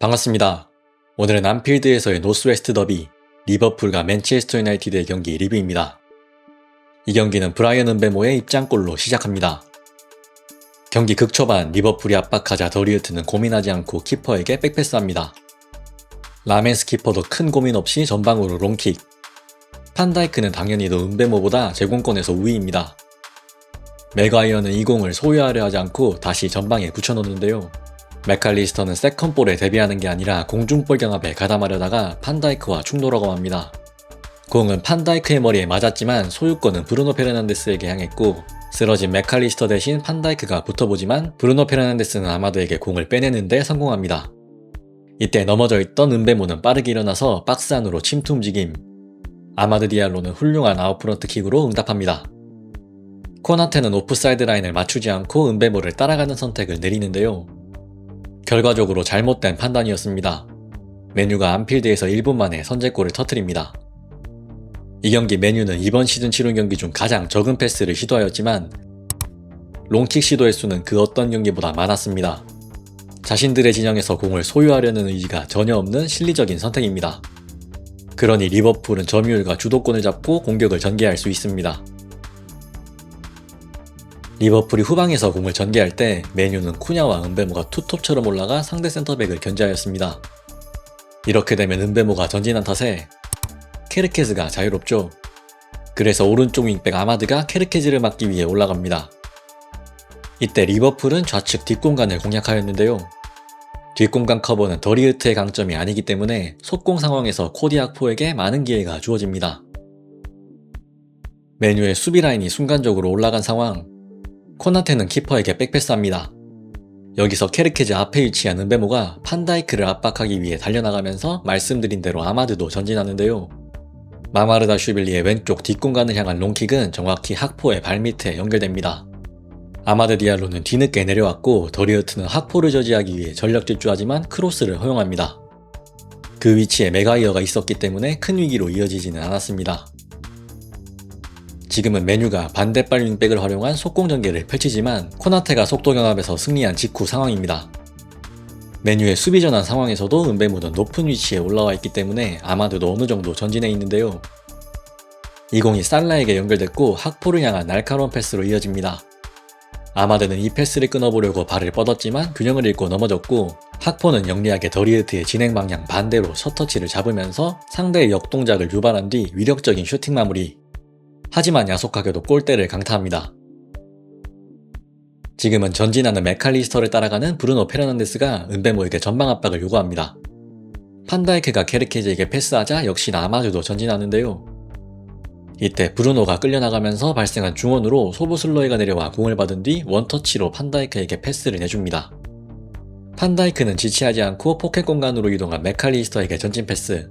반갑습니다. 오늘은 안필드에서의 노스웨스트 더비, 리버풀과 맨체스터 유나이티드의 경기 리뷰입니다. 이 경기는 브라이언 은베모의 입장골로 시작합니다. 경기 극초반 리버풀이 압박하자 더리우트는 고민하지 않고 키퍼에게 백패스합니다. 라멘스 키퍼도 큰 고민 없이 전방으로 롱킥. 판다이크는 당연히도 은베모보다 제공권에서 우위입니다. 맥과이어는 이 공을 소유하려 하지 않고 다시 전방에 붙여놓는데요. 맥칼리스터는 세컨볼에 대비하는 게 아니라 공중볼 경합에 가담하려다가 판다이크와 충돌하고 맙니다. 공은 판다이크의 머리에 맞았지만 소유권은 브루노 페르난데스에게 향했고 쓰러진 맥칼리스터 대신 판다이크가 붙어보지만 브루노 페르난데스는 아마드에게 공을 빼내는데 성공합니다. 이때 넘어져 있던 은베모는 빠르게 일어나서 박스 안으로 침투 움직임. 아마드 디알로는 훌륭한 아웃프런트 킥으로 응답합니다. 코나테는 오프사이드 라인을 맞추지 않고 은베모를 따라가는 선택을 내리는데요. 결과적으로 잘못된 판단이었습니다. 맨유가 안필드에서 1분 만에 선제골을 터뜨립니다. 이 경기 맨유는 이번 시즌 치른 경기 중 가장 적은 패스를 시도하였지만 롱킥 시도 횟수는 그 어떤 경기보다 많았습니다. 자신들의 진영에서 공을 소유하려는 의지가 전혀 없는 실리적인 선택입니다. 그러니 리버풀은 점유율과 주도권을 잡고 공격을 전개할 수 있습니다. 리버풀이 후방에서 공을 전개할 때 맨유는 쿠냐와 은베모가 투톱처럼 올라가 상대 센터백을 견제하였습니다. 이렇게 되면 은베모가 전진한 탓에 케르케즈가 자유롭죠. 그래서 오른쪽 윙백 아마드가 케르케즈를 막기 위해 올라갑니다. 이때 리버풀은 좌측 뒷공간을 공략하였는데요. 뒷공간 커버는 더리우트의 강점이 아니기 때문에 속공 상황에서 코디 악포에게 많은 기회가 주어집니다. 맨유의 수비 라인이 순간적으로 올라간 상황. 코나테는 키퍼에게 백패스합니다. 여기서 케르케즈 앞에 위치한 은베모가 판다이크를 압박하기 위해 달려나가면서 말씀드린 대로 아마드도 전진하는데요. 마마르다 슈빌리의 왼쪽 뒷공간을 향한 롱킥은 정확히 학포의 발밑에 연결됩니다. 아마드 디알로는 뒤늦게 내려왔고 더리우트는 학포를 저지하기 위해 전력 질주하지만 크로스를 허용합니다. 그 위치에 맥과이어가 있었기 때문에 큰 위기로 이어지지는 않았습니다. 지금은 맨유가 반대발 윙백을 활용한 속공 전개를 펼치지만 코나테가 속도 경합에서 승리한 직후 상황입니다. 맨유의 수비 전환 상황에서도 은베모는 높은 위치에 올라와 있기 때문에 아마드도 어느 정도 전진해 있는데요. 이 공이 살라에게 연결됐고 학포를 향한 날카로운 패스로 이어집니다. 아마드는 이 패스를 끊어보려고 발을 뻗었지만 균형을 잃고 넘어졌고 학포는 영리하게 더리우트의 진행 방향 반대로 셔터치를 잡으면서 상대의 역동작을 유발한 뒤 위력적인 슈팅 마무리. 하지만 야속하게도 골대를 강타합니다. 지금은 전진하는 맥칼리스터를 따라가는 브루노 페르난데스가 은베모에게 전방 압박을 요구합니다. 판다이크가 케르케즈에게 패스하자 역시나 아마드도 전진하는데요. 이때 브루노가 끌려나가면서 발생한 중원으로 소보슬러이가 내려와 공을 받은 뒤 원터치로 판다이크에게 패스를 내줍니다. 판다이크는 지체하지 않고 포켓 공간으로 이동한 맥칼리스터에게 전진 패스.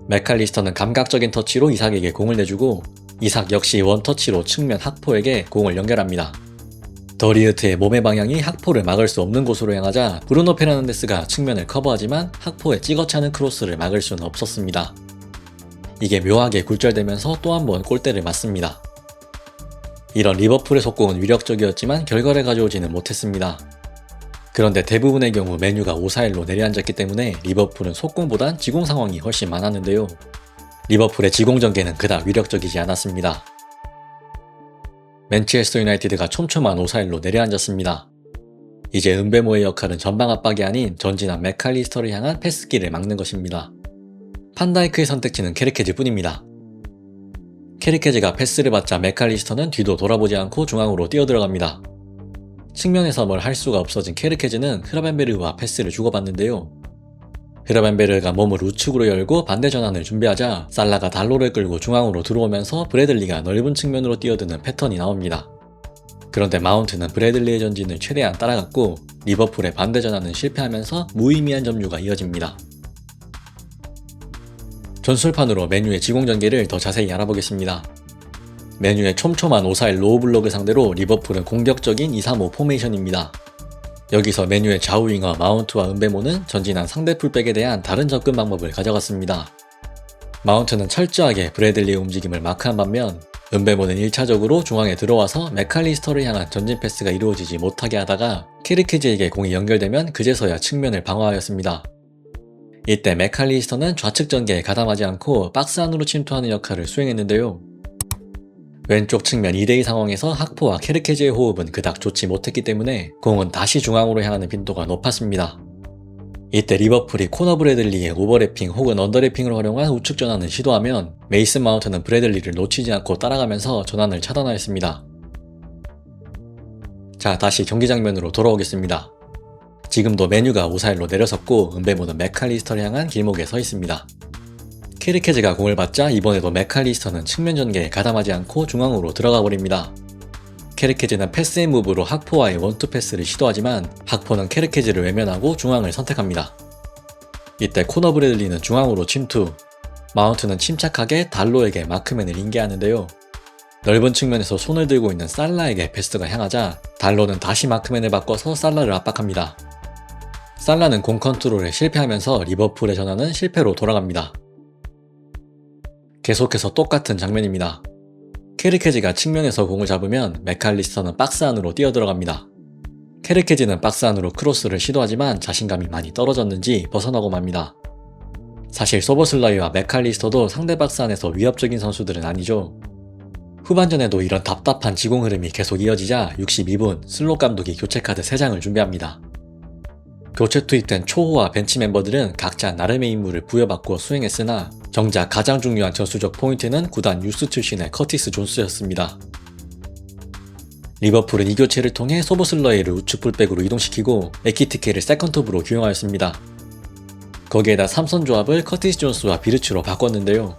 맥칼리스터는 감각적인 터치로 이삭에게 공을 내주고 이삭 역시 원터치로 측면 학포에게 공을 연결합니다. 더리우트의 몸의 방향이 학포를 막을 수 없는 곳으로 향하자 브루노 페르난데스가 측면을 커버하지만 학포에 찍어차는 크로스를 막을 수는 없었습니다. 이게 묘하게 굴절되면서 또 한 번 골대를 맞습니다. 이런 리버풀의 속공은 위력적이었지만 결과를 가져오지는 못했습니다. 그런데 대부분의 경우 맨유가 5-4-1로 내려앉았기 때문에 리버풀은 속공보단 지공 상황이 훨씬 많았는데요. 리버풀의 지공 전개는 그닥 위력적이지 않았습니다. 맨체스터 유나이티드가 촘촘한 5-4-1로 내려앉았습니다. 이제 은베모의 역할은 전방 압박이 아닌 전진한 맥칼리스터를 향한 패스기를 막는 것입니다. 판다이크의 선택지는 케르케즈 뿐입니다. 케르케즈가 패스를 받자 맥칼리스터는 뒤도 돌아보지 않고 중앙으로 뛰어들어갑니다. 측면에서 뭘 할 수가 없어진 케르케즈는 흐라벤베르그와 패스를 주고받는데요. 흐라벤베르가 몸을 우측으로 열고 반대 전환을 준비하자 살라가 달로를 끌고 중앙으로 들어오면서 브래들리가 넓은 측면으로 뛰어드는 패턴이 나옵니다. 그런데 마운트는 브래들리의 전진을 최대한 따라갔고 리버풀의 반대 전환은 실패하면서 무의미한 점유가 이어집니다. 전술판으로 맨유의 지공 전개를 더 자세히 알아보겠습니다. 맨유의 촘촘한 5-4-1 로우 블록을 상대로 리버풀은 공격적인 2-3-5 포메이션입니다. 여기서 맨유의 좌우 윙어 마운트와 은베모는 전진한 상대 풀백에 대한 다른 접근 방법을 가져갔습니다. 마운트는 철저하게 브래들리의 움직임을 마크한 반면 은베모는 1차적으로 중앙에 들어와서 맥칼리스터를 향한 전진 패스가 이루어지지 못하게 하다가 케르케즈에게 공이 연결되면 그제서야 측면을 방어하였습니다. 이때 맥칼리스터는 좌측 전개에 가담하지 않고 박스 안으로 침투하는 역할을 수행했는데요. 왼쪽 측면 2대2 상황에서 학포와 케르케즈의 호흡은 그닥 좋지 못했기 때문에 공은 다시 중앙으로 향하는 빈도가 높았습니다. 이때 리버풀이 코너 브래들리의 오버래핑 혹은 언더래핑을 활용한 우측 전환을 시도하면 메이슨 마운트는 브래들리를 놓치지 않고 따라가면서 전환을 차단하였습니다. 자, 다시 경기 장면으로 돌아오겠습니다. 지금도 메뉴가 5-4-1로 내려섰고 은베모는 맥칼리스터를 향한 길목에 서 있습니다. 케르케즈가 공을 받자 이번에도 맥칼리스터는 측면 전개에 가담하지 않고 중앙으로 들어가 버립니다. 케르케즈는 패스 앤 무브로 학포와의 원투 패스를 시도하지만 학포는 케르케즈를 외면하고 중앙을 선택합니다. 이때 코너 브래들리는 중앙으로 침투, 마운트는 침착하게 달로에게 마크맨을 인계하는데요. 넓은 측면에서 손을 들고 있는 살라에게 패스가 향하자 달로는 다시 마크맨을 바꿔서 살라를 압박합니다. 살라는 공 컨트롤에 실패하면서 리버풀의 전환은 실패로 돌아갑니다. 계속해서 똑같은 장면입니다. 케르케즈가 측면에서 공을 잡으면 맥칼리스터는 박스 안으로 뛰어들어갑니다. 케르케즈는 박스 안으로 크로스를 시도하지만 자신감이 많이 떨어졌는지 벗어나고 맙니다. 사실 소보슬라이와 맥칼리스터도 상대 박스 안에서 위협적인 선수들은 아니죠. 후반전에도 이런 답답한 지공 흐름이 계속 이어지자 62분 슬롯 감독이 교체 카드 3장을 준비합니다. 교체 투입된 초호와 벤치 멤버들은 각자 나름의 임무를 부여받고 수행했으나 정작 가장 중요한 전술적 포인트는 구단 유스 출신의 커티스 존스였습니다. 리버풀은 이 교체를 통해 소보슬러이를 우측 풀백으로 이동시키고 에키티케를 세컨톱으로 규용하였습니다. 거기에다 3선 조합을 커티스 존스와 비르츠로 바꿨는데요.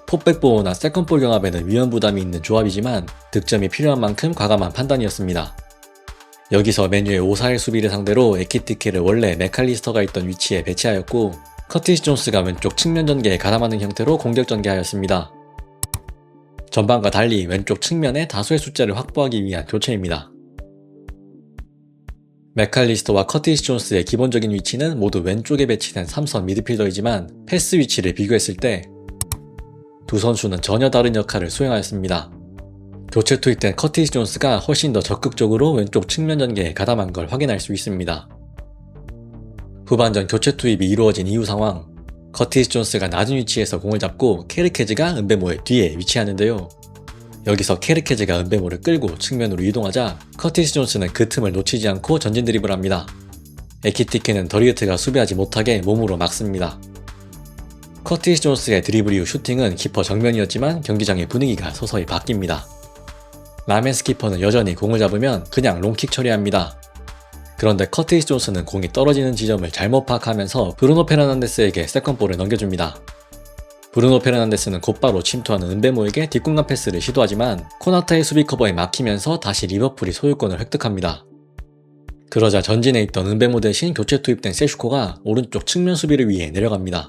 포백 보호나 세컨볼 경합에는 위험 부담이 있는 조합이지만 득점이 필요한 만큼 과감한 판단이었습니다. 여기서 메뉴의 5-4-1 수비를 상대로 에키티케를 원래 맥칼리스터가 있던 위치에 배치하였고 커티스 존스가 왼쪽 측면 전개에 가담하는 형태로 공격 전개하였습니다. 전반과 달리 왼쪽 측면에 다수의 숫자를 확보하기 위한 교체입니다. 맥칼리스터와 커티스 존스의 기본적인 위치는 모두 왼쪽에 배치된 3선 미드필더이지만 패스 위치를 비교했을 때 두 선수는 전혀 다른 역할을 수행하였습니다. 교체 투입된 커티스 존스가 훨씬 더 적극적으로 왼쪽 측면 전개에 가담한 걸 확인할 수 있습니다. 후반전 교체 투입이 이루어진 이후 상황, 커티스 존스가 낮은 위치에서 공을 잡고 케르케즈가 은베모의 뒤에 위치하는데요. 여기서 케르케즈가 은베모를 끌고 측면으로 이동하자 커티스 존스는 그 틈을 놓치지 않고 전진 드리블을 합니다. 에키티케는 더리우트가 수비하지 못하게 몸으로 막습니다. 커티스 존스의 드리블 이후 슈팅은 키퍼 정면이었지만 경기장의 분위기가 서서히 바뀝니다. 라멘스 키퍼는 여전히 공을 잡으면 그냥 롱킥 처리합니다. 그런데 커티스 존스는 공이 떨어지는 지점을 잘못 파악하면서 브루노 페르난데스에게 세컨볼을 넘겨줍니다. 브루노 페르난데스는 곧바로 침투하는 은베모에게 뒷공간 패스를 시도하지만 코나타의 수비 커버에 막히면서 다시 리버풀이 소유권을 획득합니다. 그러자 전진에 있던 은베모 대신 교체 투입된 세슈코가 오른쪽 측면 수비를 위해 내려갑니다.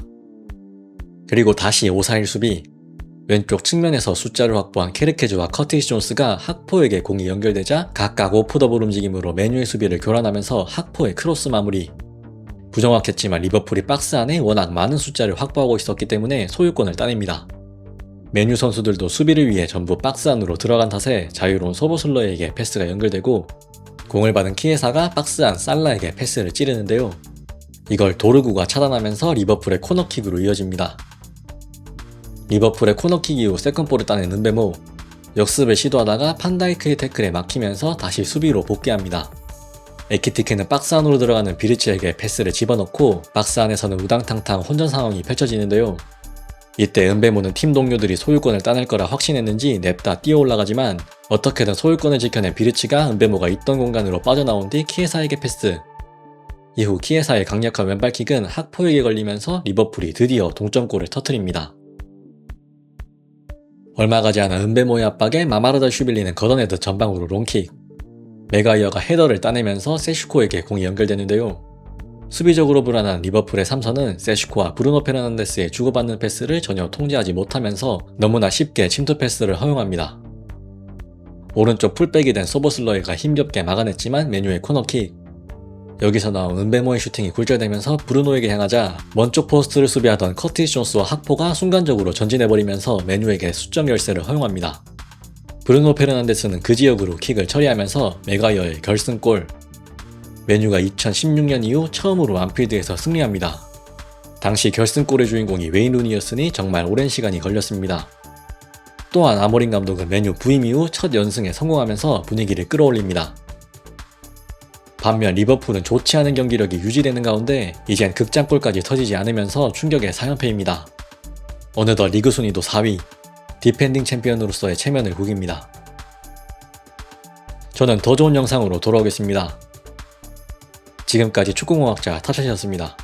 그리고 다시 5-4-1 수비, 왼쪽 측면에서 숫자를 확보한 케르케즈와 커티스 존스가 학포에게 공이 연결되자 각각 오프더볼 움직임으로 메뉴의 수비를 교란하면서 학포의 크로스 마무리. 부정확했지만 리버풀이 박스 안에 워낙 많은 숫자를 확보하고 있었기 때문에 소유권을 따냅니다. 메뉴 선수들도 수비를 위해 전부 박스 안으로 들어간 탓에 자유로운 소보슬러에게 패스가 연결되고 공을 받은 키에사가 박스 안 살라에게 패스를 찌르는데요. 이걸 도르구가 차단하면서 리버풀의 코너킥으로 이어집니다. 리버풀의 코너킥 이후 세컨볼을 따낸 은베모, 역습을 시도하다가 판다이크의 태클에 막히면서 다시 수비로 복귀합니다. 에키티케는 박스 안으로 들어가는 비르치에게 패스를 집어넣고 박스 안에서는 우당탕탕 혼전 상황이 펼쳐지는데요. 이때 은베모는 팀 동료들이 소유권을 따낼 거라 확신했는지 냅다 뛰어 올라가지만 어떻게든 소유권을 지켜낸 비르치가 은베모가 있던 공간으로 빠져나온 뒤 키에사에게 패스. 이후 키에사의 강력한 왼발킥은 학포에게 걸리면서 리버풀이 드디어 동점골을 터뜨립니다. 얼마 가지 않아 은베모의 압박에 마마르다 슈빌리는 걷어내듯 전방으로 롱킥. 메가이어가 헤더를 따내면서 세슈코에게 공이 연결되는데요. 수비적으로 불안한 리버풀의 3선은 세슈코와 브루노 페르난데스의 주고받는 패스를 전혀 통제하지 못하면서 너무나 쉽게 침투 패스를 허용합니다. 오른쪽 풀백이 된 소보슬러이가 힘겹게 막아냈지만 메뉴의 코너킥. 여기서 나온 은베모의 슈팅이 굴절되면서 브루노에게 향하자 먼쪽 포스트를 수비하던 커티스 존스와 학포가 순간적으로 전진해버리면서 메뉴에게 수점 열세를 허용합니다. 브루노 페르난데스는 그 지역으로 킥을 처리하면서 메가이어의 결승골. 메뉴가 2016년 이후 처음으로 안필드에서 승리합니다. 당시 결승골의 주인공이 웨인 루니였으니 정말 오랜 시간이 걸렸습니다. 또한 아모린 감독은 맨유 부임 이후 첫 연승에 성공하면서 분위기를 끌어올립니다. 반면 리버풀은 좋지 않은 경기력이 유지되는 가운데 이젠 극장골까지 터지지 않으면서 충격의 4연패입니다. 어느덧 리그 순위도 4위, 디펜딩 챔피언으로서의 체면을 구깁니다. 저는 더 좋은 영상으로 돌아오겠습니다. 지금까지 축구공학자 타샤셨습니다.